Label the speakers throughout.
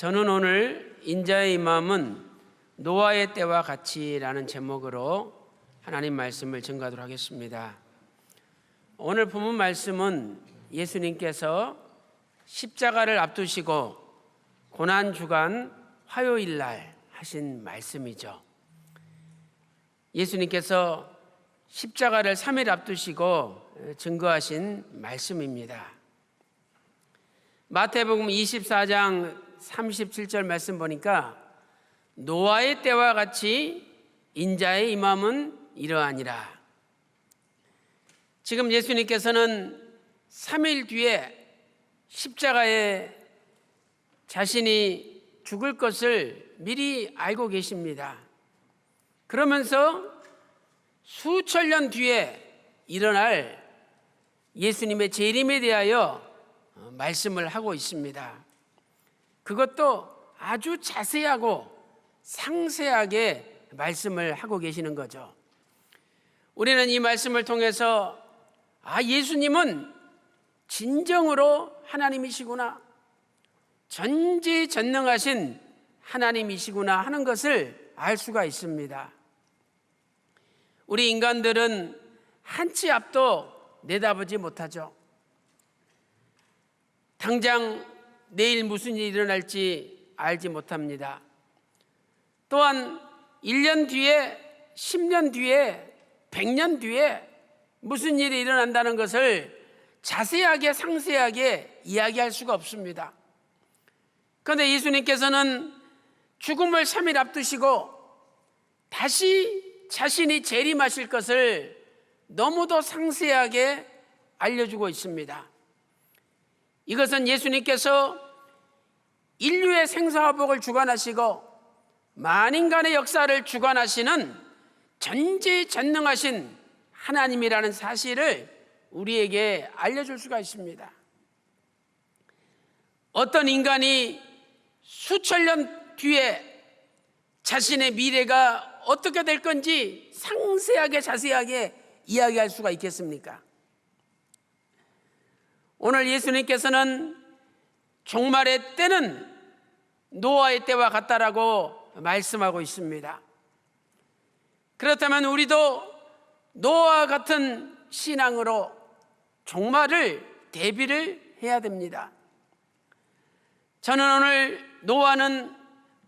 Speaker 1: 저는 오늘 인자의 임함은 노아의 때와 같이라는 제목으로 하나님 말씀을 증거하도록 하겠습니다. 오늘 본문 말씀은 예수님께서 십자가를 앞두시고 고난주간 화요일날 하신 말씀이죠. 예수님께서 십자가를 3일 앞두시고 증거하신 말씀입니다. 마태복음 24장 37절 말씀 보니까 노아의 때와 같이 인자의 임함은 이러하니라. 지금 예수님께서는 3일 뒤에 십자가에 자신이 죽을 것을 미리 알고 계십니다. 그러면서 수천 년 뒤에 일어날 예수님의 재림에 대하여 말씀을 하고 있습니다. 그것도 아주 자세하고 상세하게 말씀을 하고 계시는 거죠. 우리는 이 말씀을 통해서 예수님은 진정으로 하나님이시구나, 전지전능하신 하나님이시구나 하는 것을 알 수가 있습니다. 우리 인간들은 한치 앞도 내다보지 못하죠. 당장 내일 무슨 일이 일어날지 알지 못합니다. 또한 1년 뒤에, 10년 뒤에, 100년 뒤에 무슨 일이 일어난다는 것을 자세하게 상세하게 이야기할 수가 없습니다. 그런데 예수님께서는 죽음을 3일 앞두시고 다시 자신이 재림하실 것을 너무도 상세하게 알려주고 있습니다. 이것은 예수님께서 인류의 생사화복을 주관하시고 만인간의 역사를 주관하시는 전지전능하신 하나님이라는 사실을 우리에게 알려줄 수가 있습니다. 어떤 인간이 수천 년 뒤에 자신의 미래가 어떻게 될 건지 상세하게 자세하게 이야기할 수가 있겠습니까? 오늘 예수님께서는 종말의 때는 노아의 때와 같다라고 말씀하고 있습니다. 그렇다면 우리도 노아와 같은 신앙으로 종말을 대비를 해야 됩니다. 저는 오늘 노아는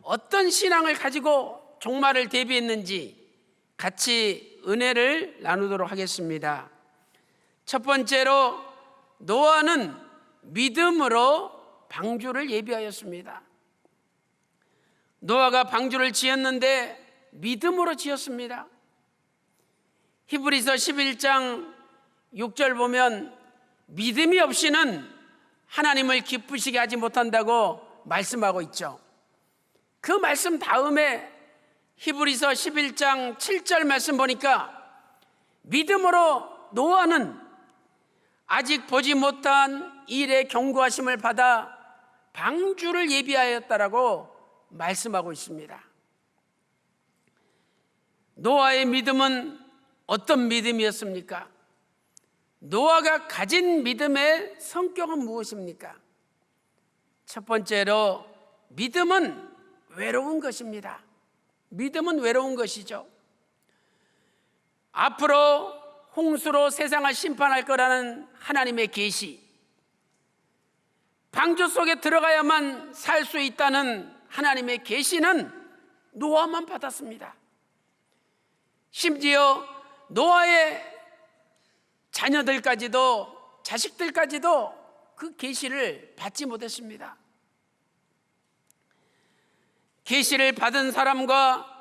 Speaker 1: 어떤 신앙을 가지고 종말을 대비했는지 같이 은혜를 나누도록 하겠습니다. 첫 번째로 노아는 믿음으로 방주를 예비하였습니다. 노아가 방주를 지었는데 믿음으로 지었습니다. 히브리서 11장 6절 보면 믿음이 없이는 하나님을 기쁘시게 하지 못한다고 말씀하고 있죠. 그 말씀 다음에 히브리서 11장 7절 말씀 보니까 믿음으로 노아는 아직 보지 못한 일의 경고하심을 받아 방주를 예비하였다라고 말씀하고 있습니다. 노아의 믿음은 어떤 믿음이었습니까? 노아가 가진 믿음의 성격은 무엇입니까? 첫 번째로 믿음은 외로운 것입니다. 믿음은 외로운 것이죠. 앞으로 홍수로 세상을 심판할 거라는 하나님의 계시, 방주 속에 들어가야만 살 수 있다는 하나님의 계시는 노아만 받았습니다. 심지어 노아의 자녀들까지도, 자식들까지도 그 계시를 받지 못했습니다. 계시를 받은 사람과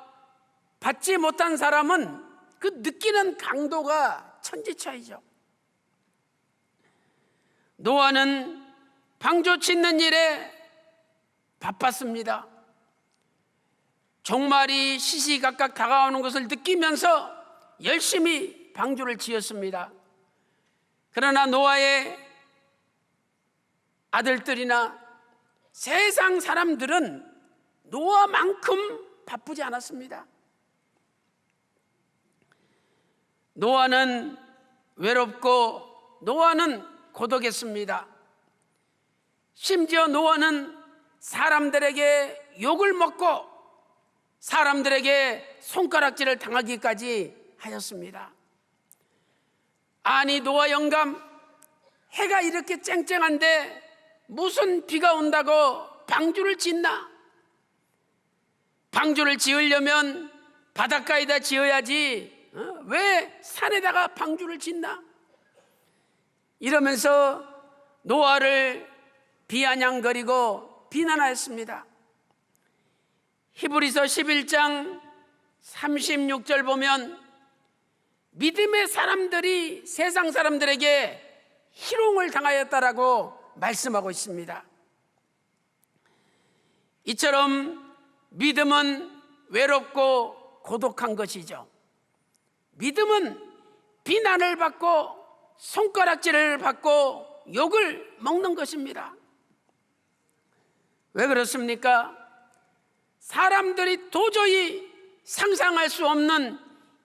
Speaker 1: 받지 못한 사람은 그 느끼는 강도가 천지 차이죠. 노아는 방주 짓는 일에 바빴습니다. 종말이 시시각각 다가오는 것을 느끼면서 열심히 방주를 지었습니다. 그러나 노아의 아들들이나 세상 사람들은 노아만큼 바쁘지 않았습니다. 노아는 외롭고 노아는 고독했습니다. 심지어 노아는 사람들에게 욕을 먹고 사람들에게 손가락질을 당하기까지 하였습니다. 아니 노아 영감, 해가 이렇게 쨍쨍한데 무슨 비가 온다고 방주를 짓나? 방주를 지으려면 바닷가에다 지어야지 왜 산에다가 방주를 짓나? 이러면서 노아를 비아냥거리고 비난하였습니다. 히브리서 11장 36절 보면 믿음의 사람들이 세상 사람들에게 희롱을 당하였다라고 말씀하고 있습니다. 이처럼 믿음은 외롭고 고독한 것이죠. 믿음은 비난을 받고 손가락질을 받고 욕을 먹는 것입니다. 왜 그렇습니까? 사람들이 도저히 상상할 수 없는,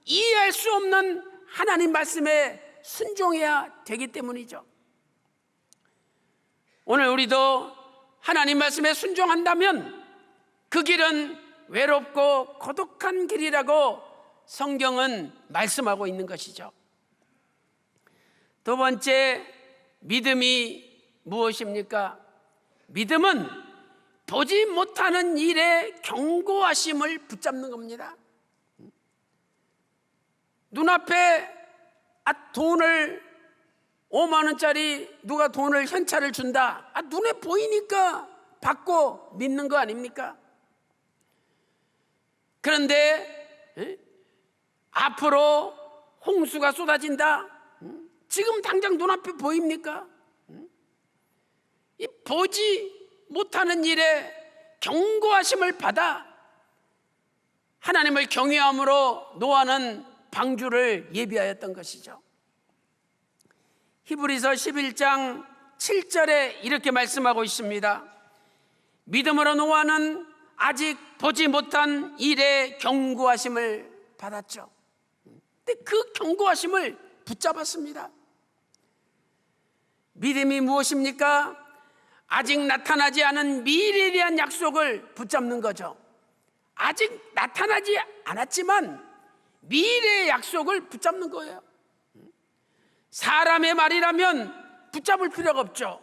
Speaker 1: 이해할 수 없는 하나님 말씀에 순종해야 되기 때문이죠. 오늘 우리도 하나님 말씀에 순종한다면 그 길은 외롭고 고독한 길이라고 성경은 말씀하고 있는 것이죠. 두 번째, 믿음이 무엇입니까? 믿음은 보지 못하는 일에 견고하심을 붙잡는 겁니다. 눈앞에 돈을 5만 원짜리 누가 돈을 현찰을 준다. 눈에 보이니까 받고 믿는 거 아닙니까? 그런데 앞으로 홍수가 쏟아진다. 지금 당장 눈앞에 보입니까? 이 보지 못하는 일에 견고하심을 받아 하나님을 경외함으로 노아는 방주를 예비하였던 것이죠. 히브리서 11장 7절에 이렇게 말씀하고 있습니다. 믿음으로 노아는 아직 보지 못한 일에 견고하심을 받았죠. 근데 그 견고하심을 붙잡았습니다. 믿음이 무엇입니까? 아직 나타나지 않은 미래에 대한 약속을 붙잡는 거죠. 아직 나타나지 않았지만 미래의 약속을 붙잡는 거예요. 사람의 말이라면 붙잡을 필요가 없죠.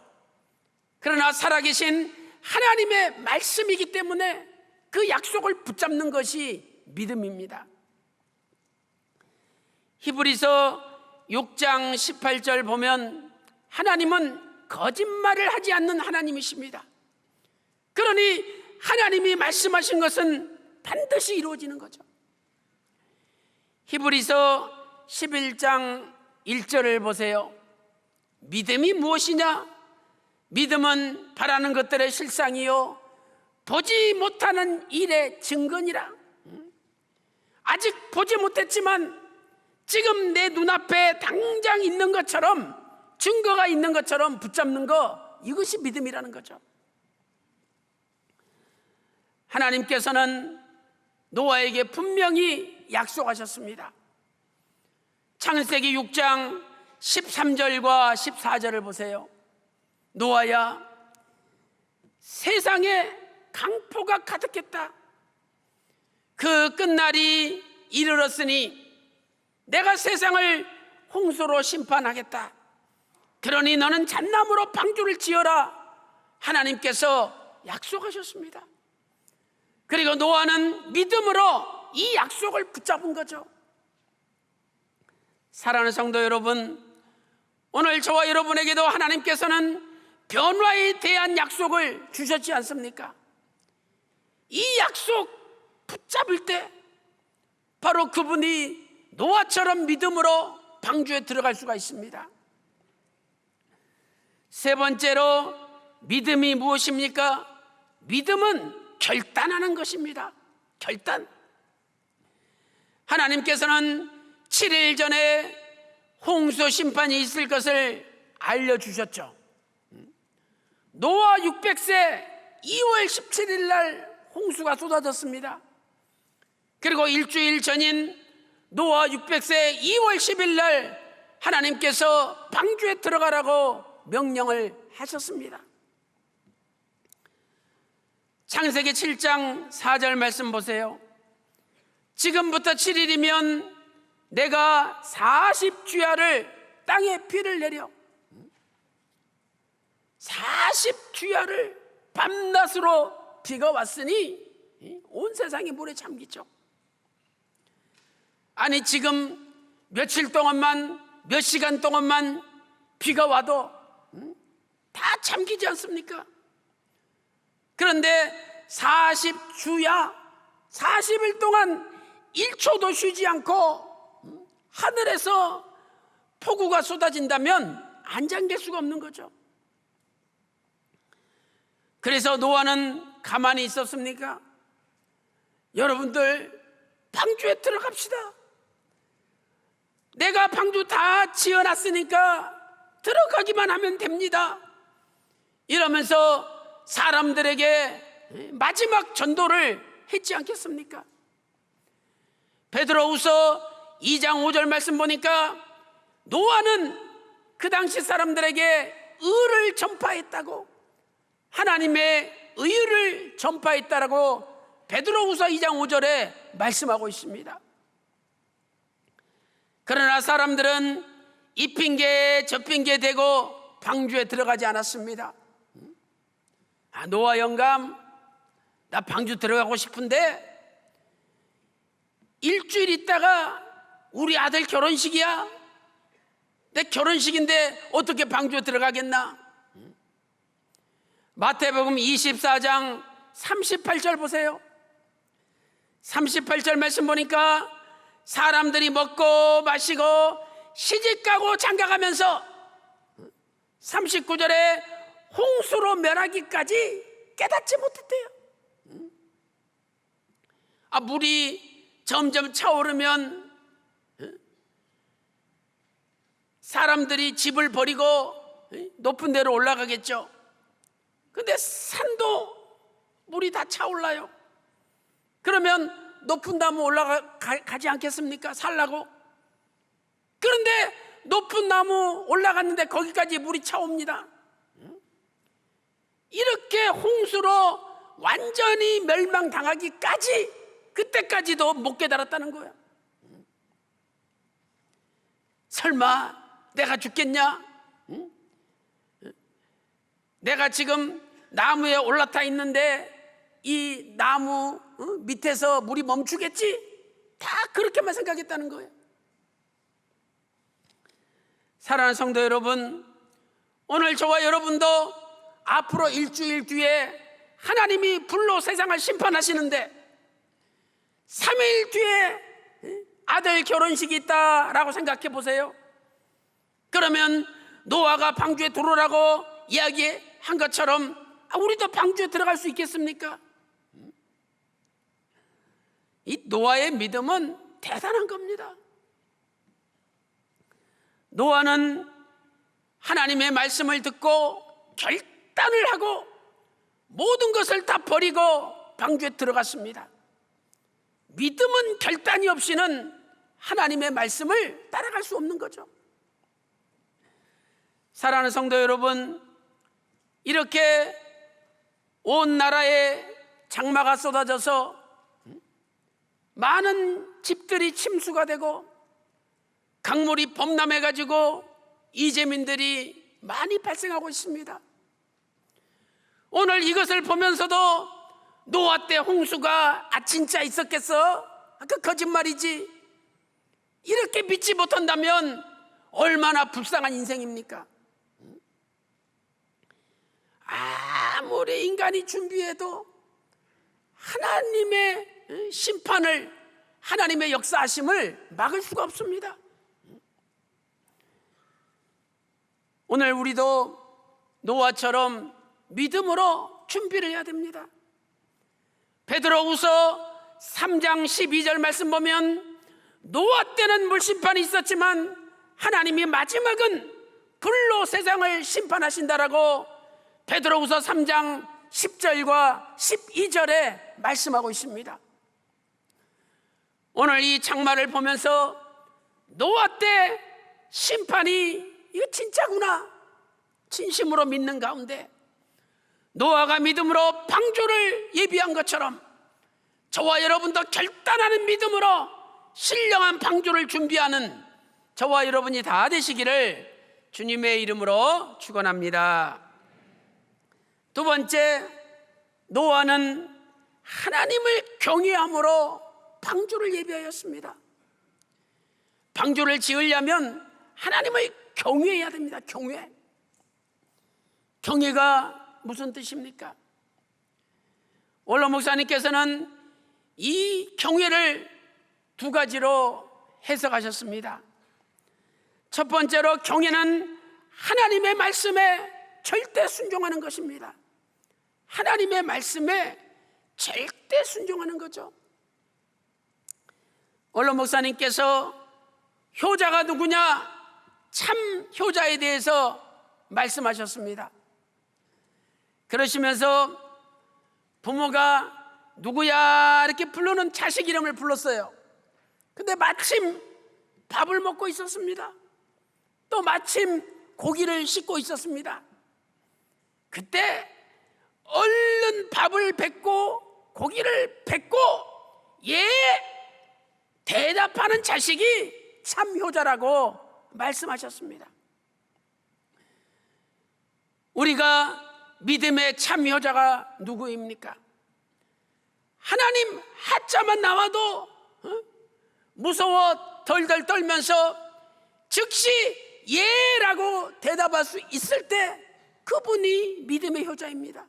Speaker 1: 그러나 살아계신 하나님의 말씀이기 때문에 그 약속을 붙잡는 것이 믿음입니다. 히브리서 6장 18절 보면 하나님은 거짓말을 하지 않는 하나님이십니다. 그러니 하나님이 말씀하신 것은 반드시 이루어지는 거죠. 히브리서 11장 1절을 보세요. 믿음이 무엇이냐? 믿음은 바라는 것들의 실상이요 보지 못하는 일의 증거니라. 아직 보지 못했지만 지금 내 눈앞에 당장 있는 것처럼, 증거가 있는 것처럼 붙잡는 거, 이것이 믿음이라는 거죠. 하나님께서는 노아에게 분명히 약속하셨습니다. 창세기 6장 13절과 14절을 보세요. 노아야, 세상에 강포가 가득했다. 그 끝날이 이르렀으니 내가 세상을 홍수로 심판하겠다. 그러니 너는 잣나무로 방주를 지어라. 하나님께서 약속하셨습니다. 그리고 노아는 믿음으로 이 약속을 붙잡은 거죠. 사랑하는 성도 여러분, 오늘 저와 여러분에게도 하나님께서는 변화에 대한 약속을 주셨지 않습니까? 이 약속 붙잡을 때 바로 그분이 노아처럼 믿음으로 방주에 들어갈 수가 있습니다. 세 번째로 믿음이 무엇입니까? 믿음은 결단하는 것입니다. 결단. 하나님께서는 7일 전에 홍수 심판이 있을 것을 알려주셨죠. 노아 600세 2월 17일 날 홍수가 쏟아졌습니다. 그리고 일주일 전인 노아 600세 2월 10일 날 하나님께서 방주에 들어가라고 명령을 하셨습니다. 창세기 7장 4절 말씀 보세요. 지금부터 7일이면 내가 40주야를 땅에 비를 내려 40주야를 밤낮으로 비가 왔으니 온 세상이 물에 잠기죠. 아니 지금 며칠 동안만 몇 시간 동안만 비가 와도 다 잠기지 않습니까? 그런데 40주야 40일 동안 1초도 쉬지 않고 하늘에서 폭우가 쏟아진다면 안 잠길 수가 없는 거죠. 그래서 노아는 가만히 있었습니까? 여러분들 방주에 들어갑시다. 내가 방주 다 지어놨으니까 들어가기만 하면 됩니다. 이러면서 사람들에게 마지막 전도를 했지 않겠습니까? 베드로후서 2장 5절 말씀 보니까 노아는 그 당시 사람들에게 의를 전파했다고, 하나님의 의를 전파했다라고 베드로후서 2장 5절에 말씀하고 있습니다. 그러나 사람들은 이 핑계 저 핑계 대고 방주에 들어가지 않았습니다. 노아 영감, 나 방주 들어가고 싶은데 일주일 있다가 우리 아들 결혼식이야. 내 결혼식인데 어떻게 방주에 들어가겠나? 마태복음 24장 38절 보세요. 38절 말씀 보니까 사람들이 먹고 마시고 시집가고 장가가면서 39절에 홍수로 멸하기까지 깨닫지 못했대요. 물이 점점 차오르면 사람들이 집을 버리고 높은 데로 올라가겠죠. 근데 산도 물이 다 차올라요. 그러면 높은 나무 올라가지 않겠습니까? 살라고. 그런데 높은 나무 올라갔는데 거기까지 물이 차옵니다. 이렇게 홍수로 완전히 멸망당하기까지, 그때까지도 못 깨달았다는 거예요. 설마 내가 죽겠냐? 내가 지금 나무에 올라타 있는데 이 나무 밑에서 물이 멈추겠지? 다 그렇게만 생각했다는 거예요. 사랑하는 성도 여러분, 오늘 저와 여러분도 앞으로 일주일 뒤에 하나님이 불로 세상을 심판하시는데 3일 뒤에 아들 결혼식이 있다라고 생각해 보세요. 그러면 노아가 방주에 들어오라고 이야기한 것처럼 우리도 방주에 들어갈 수 있겠습니까? 이 노아의 믿음은 대단한 겁니다. 노아는 하나님의 말씀을 듣고 결단을 하고 모든 것을 다 버리고 방주에 들어갔습니다. 믿음은 결단이 없이는 하나님의 말씀을 따라갈 수 없는 거죠. 사랑하는 성도 여러분, 이렇게 온 나라에 장마가 쏟아져서 많은 집들이 침수가 되고 강물이 범람해가지고 이재민들이 많이 발생하고 있습니다. 오늘 이것을 보면서도 노아 때 홍수가 진짜 있었겠어? 그 거짓말이지. 이렇게 믿지 못한다면 얼마나 불쌍한 인생입니까? 아무리 인간이 준비해도 하나님의 심판을, 하나님의 역사하심을 막을 수가 없습니다. 오늘 우리도 노아처럼 믿음으로 준비를 해야 됩니다. 베드로후서 3장 12절 말씀 보면 노아 때는 물심판이 있었지만 하나님이 마지막은 불로 세상을 심판하신다라고 베드로후서 3장 10절과 12절에 말씀하고 있습니다. 오늘 이 장마를 보면서 노아 때 심판이 이거 진짜구나 진심으로 믿는 가운데 노아가 믿음으로 방주를 예비한 것처럼 저와 여러분도 결단하는 믿음으로 신령한 방주를 준비하는 저와 여러분이 다 되시기를 주님의 이름으로 축원합니다. 두 번째, 노아는 하나님을 경외함으로 방주를 예비하였습니다. 방주를 지으려면 하나님을 경외해야 됩니다. 경외. 경외가 무슨 뜻입니까? 원로 목사님께서는 이 경외를 두 가지로 해석하셨습니다. 첫 번째로, 경외는 하나님의 말씀에 절대 순종하는 것입니다. 하나님의 말씀에 절대 순종하는 거죠. 원로 목사님께서 효자가 누구냐, 참 효자에 대해서 말씀하셨습니다. 그러시면서 부모가 누구야 이렇게 부르는 자식 이름을 불렀어요. 근데 마침 밥을 먹고 있었습니다. 또 마침 고기를 씻고 있었습니다. 그때 얼른 밥을 뱉고 고기를 뱉고 대답하는 자식이 참 효자라고 말씀하셨습니다. 우리가 믿음의 참 효자가 누구입니까? 하나님 하자만 나와도 무서워 덜덜 떨면서 즉시 예라고 대답할 수 있을 때 그분이 믿음의 효자입니다.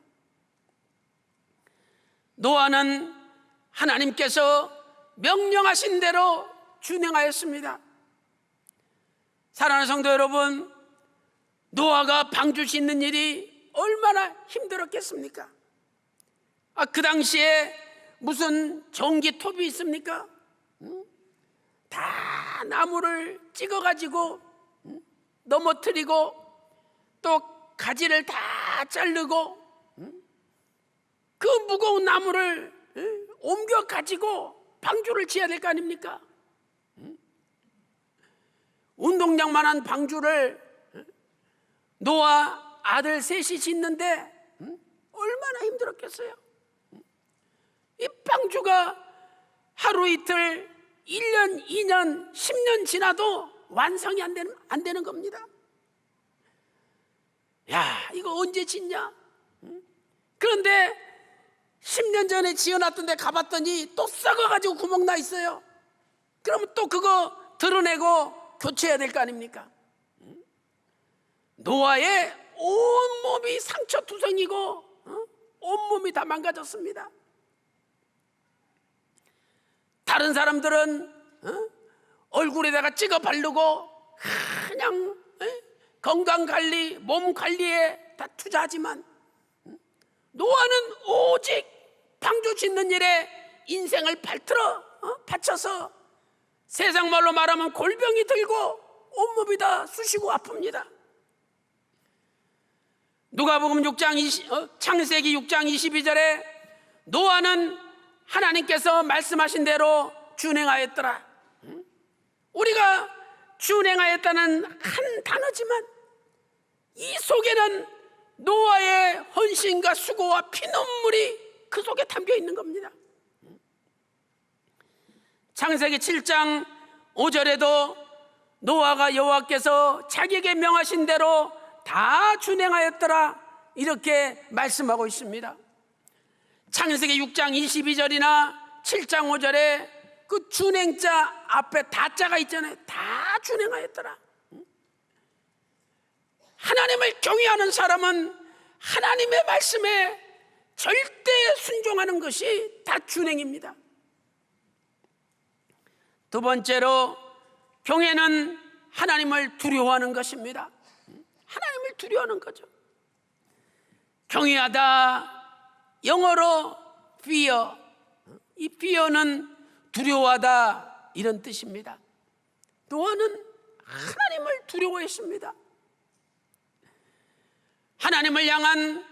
Speaker 1: 노아는 하나님께서 명령하신 대로 준행하였습니다. 사랑하는 성도 여러분, 노아가 방주 짓는 일이 얼마나 힘들었겠습니까? 그 당시에 무슨 전기톱이 있습니까? 다 나무를 찍어가지고 넘어뜨리고 또 가지를 다 자르고 그 무거운 나무를 옮겨 가지고 방주를 지어야 될 거 아닙니까? 운동장만한 방주를 노아 아들 셋이 짓는데 얼마나 힘들었겠어요? 이 방주가 하루 이틀 1년, 2년, 10년 지나도 완성이 안 되는 겁니다. 야, 이거 언제 짓냐? 그런데 10년 전에 지어놨던데 가봤더니 또 썩어가지고 구멍 나 있어요. 그러면 또 그거 드러내고 교체해야 될 거 아닙니까? 노아의 온몸이 상처투성이고 온몸이 다 망가졌습니다. 다른 사람들은 얼굴에다가 찍어 바르고 그냥 건강관리, 몸관리에 다 투자하지만 노아는 오직 방주 짓는 일에 인생을 바쳐서 세상 말로 말하면 골병이 들고 온몸이 다 쑤시고 아픕니다. 누가복음 6장 창세기 6장 22절에 노아는 하나님께서 말씀하신 대로 준행하였더라. 우리가 준행하였다는 한 단어지만 이 속에는 노아의 헌신과 수고와 피눈물이 그 속에 담겨 있는 겁니다. 창세기 7장 5절에도 노아가 여호와께서 자기에게 명하신 대로 다 준행하였더라 이렇게 말씀하고 있습니다. 창세기 6장 22절이나 7장 5절에 그 준행자 앞에 다자가 있잖아요. 다 준행하였더라. 하나님을 경외하는 사람은 하나님의 말씀에 절대 순종하는 것이 다 준행입니다. 두 번째로, 경외는 하나님을 두려워하는 것입니다. 하나님을 두려워하는 거죠. 경외하다, 영어로 fear, 이 fear는 두려워하다 이런 뜻입니다. 노아는 하나님을 두려워했습니다. 하나님을 향한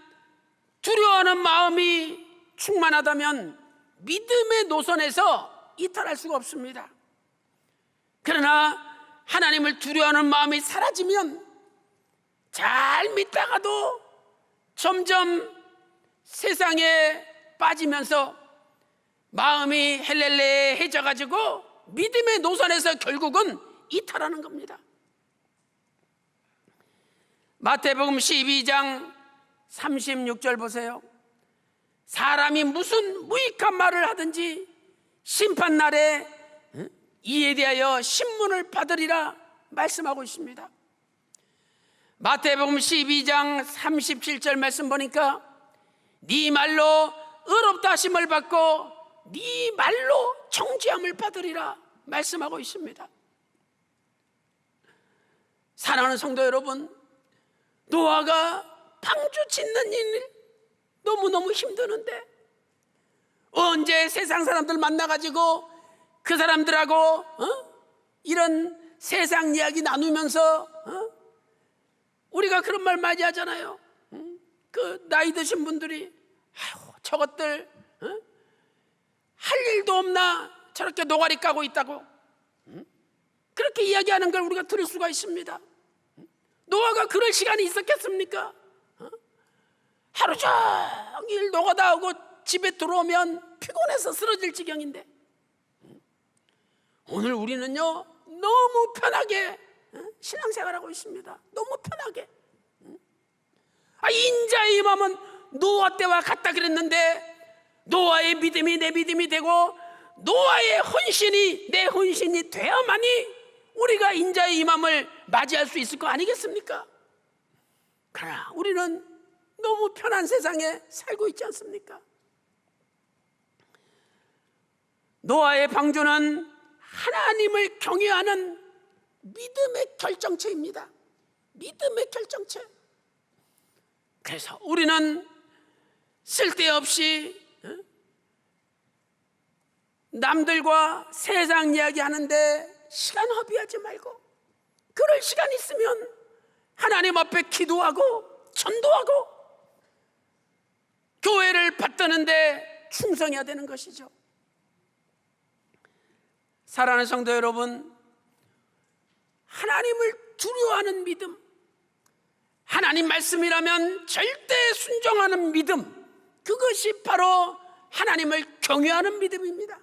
Speaker 1: 두려워하는 마음이 충만하다면 믿음의 노선에서 이탈할 수가 없습니다. 그러나 하나님을 두려워하는 마음이 사라지면 잘 믿다가도 점점 세상에 빠지면서 마음이 헬렐레해져가지고 믿음의 노선에서 결국은 이탈하는 겁니다. 마태복음 12장 36절 보세요. 사람이 무슨 무익한 말을 하든지 심판날에 이에 대하여 신문을 받으리라 말씀하고 있습니다. 마태복음 12장 37절 말씀 보니까 네 말로 의롭다 하심을 받고 네 말로 정죄함을 받으리라 말씀하고 있습니다. 사랑하는 성도 여러분, 노아가 방주 짓는 일 너무너무 힘드는데 언제 세상 사람들 만나가지고 그 사람들하고 이런 세상 이야기 나누면서 우리가 그런 말 많이 하잖아요. 그 나이 드신 분들이 아유, 저것들 할 일도 없나 저렇게 노가리 까고 있다고 그렇게 이야기하는 걸 우리가 들을 수가 있습니다. 노아가 그럴 시간이 있었겠습니까? 하루 종일 노가다 하고 집에 들어오면 피곤해서 쓰러질 지경인데 오늘 우리는요 너무 편하게 신앙생활하고 있습니다. 너무 편하게. 인자의 임함은 노아 때와 같다 그랬는데 노아의 믿음이 내 믿음이 되고 노아의 헌신이 내 헌신이 되어야만이 우리가 인자의 임함을 맞이할 수 있을 거 아니겠습니까? 그러나 우리는 너무 편한 세상에 살고 있지 않습니까? 노아의 방주는 하나님을 경외하는 믿음의 결정체입니다. 믿음의 결정체. 그래서 우리는 쓸데없이 남들과 세상 이야기 하는데 시간 허비하지 말고 그럴 시간 있으면 하나님 앞에 기도하고 전도하고 교회를 받드는데 충성해야 되는 것이죠. 사랑하는 성도 여러분, 하나님을 두려워하는 믿음, 하나님 말씀이라면 절대 순종하는 믿음, 그것이 바로 하나님을 경외하는 믿음입니다.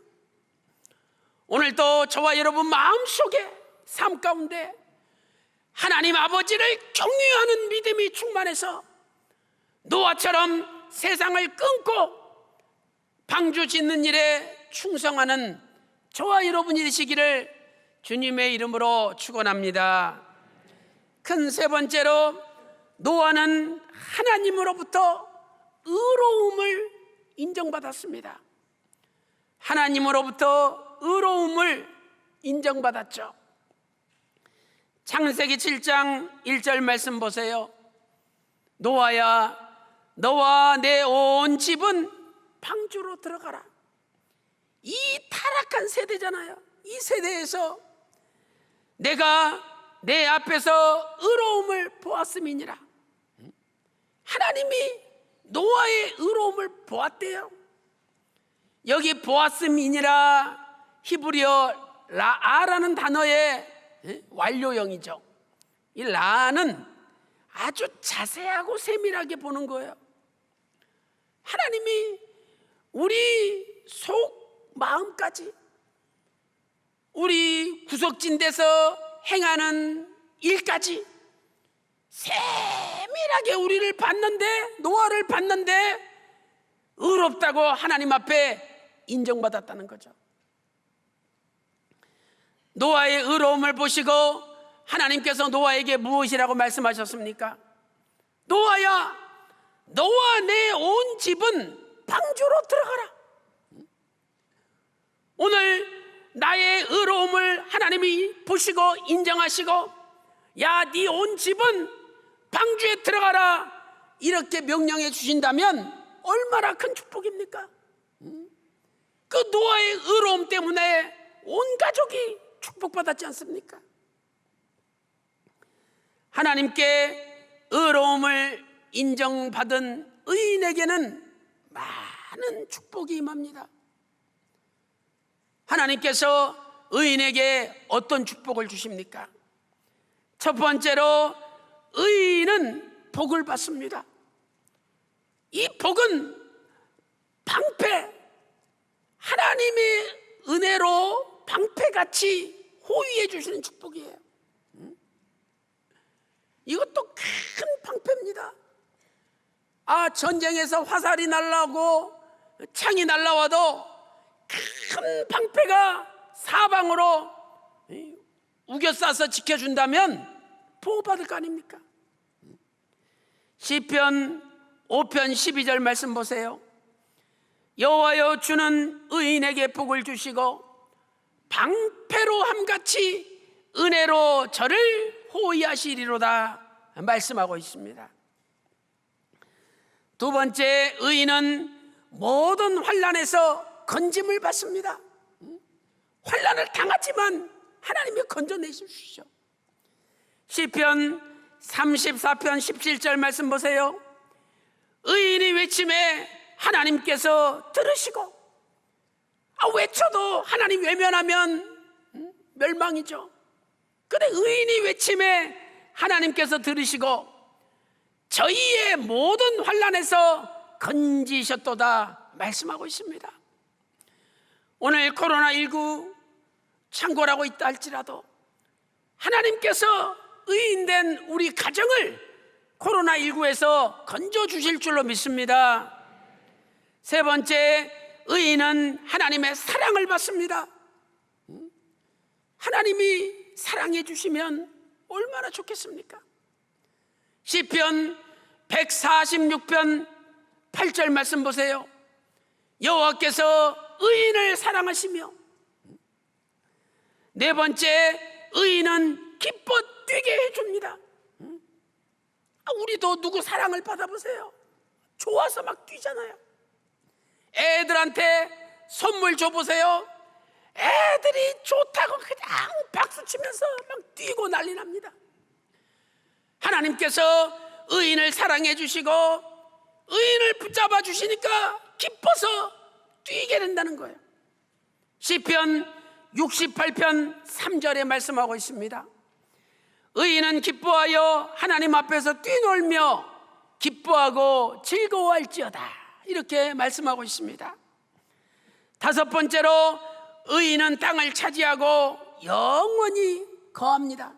Speaker 1: 오늘도 저와 여러분 마음속에 삶 가운데 하나님 아버지를 경외하는 믿음이 충만해서 노아처럼 세상을 끊고 방주 짓는 일에 충성하는 저와 여러분이 되시기를 주님의 이름으로 축원합니다. 큰 세 번째로 노아는 하나님으로부터 의로움을 인정받았습니다. 하나님으로부터 의로움을 인정받았죠. 창세기 7장 1절 말씀 보세요. 노아야, 너와 내 온 집은 방주로 들어가라. 이 타락한 세대잖아요. 이 세대에서 내가 내 앞에서 의로움을 보았음이니라. 하나님이 노아의 의로움을 보았대요. 여기 보았음이니라 히브리어 라아라는 단어의 완료형이죠. 이 라는 아주 자세하고 세밀하게 보는 거예요. 하나님이 우리 속 마음까지 우리 구석진 데서 행하는 일까지 세밀하게 우리를 봤는데, 노아를 봤는데 의롭다고 하나님 앞에 인정받았다는 거죠. 노아의 의로움을 보시고 하나님께서 노아에게 무엇이라고 말씀하셨습니까? 노아야, 너와 내 온 집은 방주로 들어가라. 오늘 나의 의로움을 하나님이 보시고 인정하시고, 야, 네 온 집은 방주에 들어가라, 이렇게 명령해 주신다면 얼마나 큰 축복입니까? 그 노아의 의로움 때문에 온 가족이 축복받았지 않습니까? 하나님께 의로움을 인정받은 의인에게는 많은 축복이 임합니다. 하나님께서 의인에게 어떤 축복을 주십니까? 첫 번째로 의인은 복을 받습니다. 이 복은 방패, 하나님의 은혜로 방패같이 호위해 주시는 축복이에요. 이것도 큰 방패입니다. 전쟁에서 화살이 날라오고 창이 날라와도 큰 방패가 사방으로 우겨싸서 지켜준다면 보호받을 거 아닙니까? 시편 5편 12절 말씀 보세요. 여호와여, 주는 의인에게 복을 주시고 방패로 함같이 은혜로 저를 호위하시리로다 말씀하고 있습니다. 두 번째, 의인은 모든 환난에서 건짐을 받습니다. 환난을 당하지만 하나님이 건져내시죠. 시편 34편 17절 말씀 보세요. 의인이 외침에 하나님께서 들으시고, 외쳐도 하나님 외면하면 멸망이죠. 그런데 의인이 외침에 하나님께서 들으시고 저희의 모든 환난에서 건지셨도다 말씀하고 있습니다. 오늘 코로나19 창궐하고 있다 할지라도 하나님께서 의인된 우리 가정을 코로나19에서 건져주실 줄로 믿습니다. 세 번째, 의인은 하나님의 사랑을 받습니다. 하나님이 사랑해 주시면 얼마나 좋겠습니까? 시편 146편 8절 말씀 보세요. 여호와께서 의인을 사랑하시며, 네 번째, 의인은 기뻐 뛰게 해줍니다. 우리도 누구 사랑을 받아보세요. 좋아서 막 뛰잖아요. 애들한테 선물 줘보세요. 애들이 좋다고 그냥 박수치면서 막 뛰고 난리 납니다. 하나님께서 의인을 사랑해 주시고 의인을 붙잡아 주시니까 기뻐서 뛰게 된다는 거예요. 시편 68편 3절에 말씀하고 있습니다. 의인은 기뻐하여 하나님 앞에서 뛰놀며 기뻐하고 즐거워할지어다, 이렇게 말씀하고 있습니다. 다섯 번째로, 의인은 땅을 차지하고 영원히 거합니다.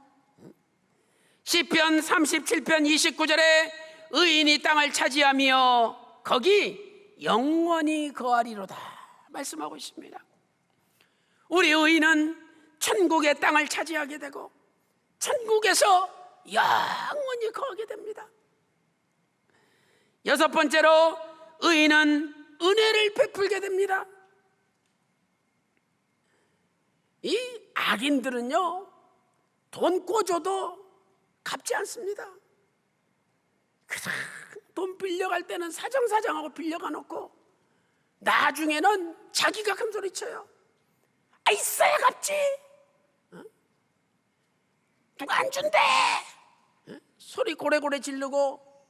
Speaker 1: 시편 37편 29절에 의인이 땅을 차지하며 거기 영원히 거하리로다 말씀하고 있습니다. 우리 의인은 천국의 땅을 차지하게 되고 천국에서 영원히 거하게 됩니다. 여섯 번째로, 의인은 은혜를 베풀게 됩니다. 이 악인들은요, 돈 꿔줘도 갚지 않습니다. 그냥 돈 빌려갈 때는 사정사정하고 빌려가 놓고 나중에는 자기가 큰 소리 쳐요. 있어야 갚지, 누가 안 준대, 소리 고래고래 지르고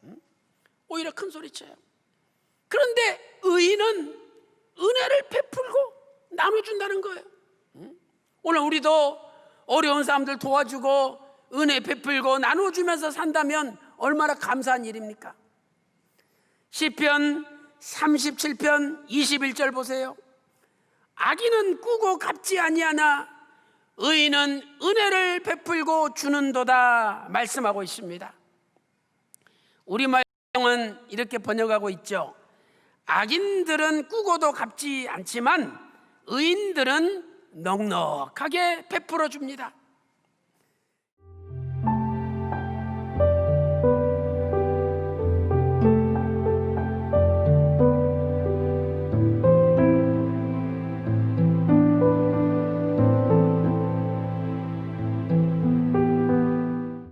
Speaker 1: 오히려 큰 소리 쳐요. 그런데 의인은 은혜를 베풀고 나눠준다는 거예요. 오늘 우리도 어려운 사람들 도와주고 은혜 베풀고 나눠주면서 산다면 얼마나 감사한 일입니까? 시편 37편 21절 보세요. 악인은 꾸고 갚지 아니하나 의인은 은혜를 베풀고 주는도다 말씀하고 있습니다. 우리말은 이렇게 번역하고 있죠. 악인들은 꾸고도 갚지 않지만 의인들은 넉넉하게 베풀어 줍니다.